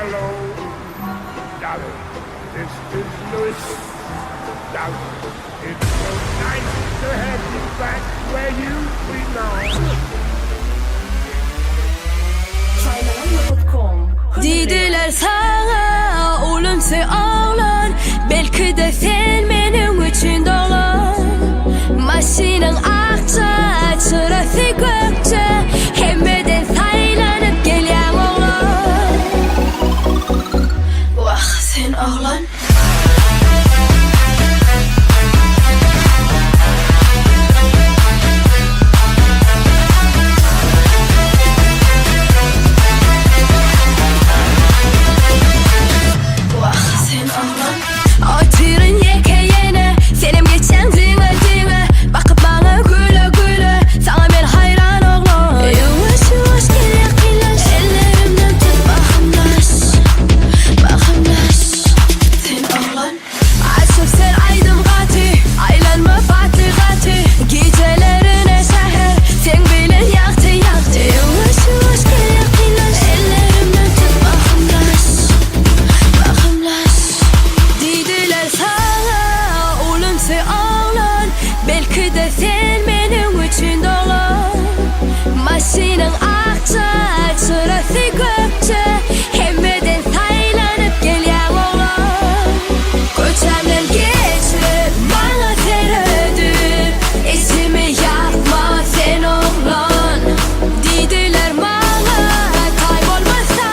Hello, darling. This is Louis. Darling, it's so nice to have you back where you belong. Dediler sana olumsuz oğlan, belki de sen benim için doğan. Maşinin akça, çırası gökçe, hemmeden saylanıp gelen oğlan. Vah sen oğlan. Belki de sen benim için doğan. Maşinin akça, çırası gökçe, hemmeden saylanıp gelen oğlan. Koçamdan geçip bana tereddüt, içimi yakma sen oğlan. Dediler bana kaybolma sana.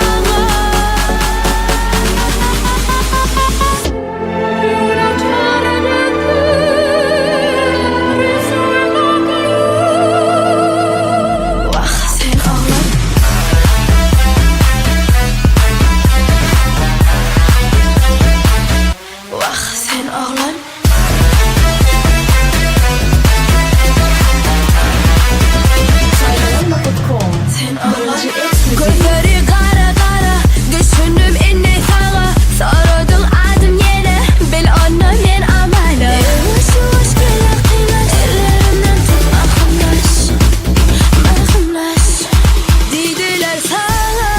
Gözleri kara kara, düşündüm inni sana. Sordun adım yine, bil onu men amala. Yavaş yavaş gel kıylaş, ellerimden tut mahkumlaş, mahkumlaş. Dediler sana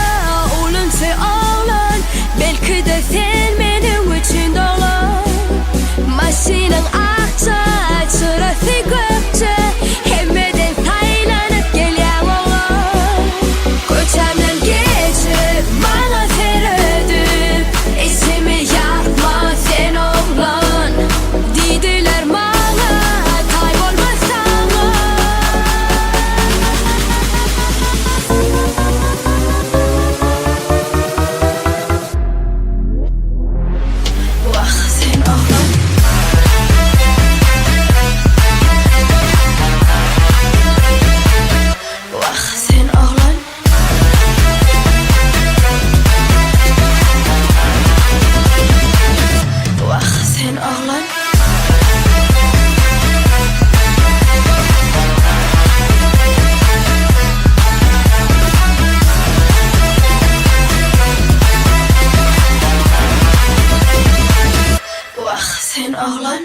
olumsuz oğlan, belki de sen benim için doğan. Maşinin akça, çırası gökçe, hemmeden saylanıp gelen oğlan. Koçamdan geçip bana tereddüt, içimi yakma sen oğlan. Dediler bana kaybolma sana. Vah sen oğlan. Vah sen oğlan. Vah sen oğlan. Vah sen oğlan.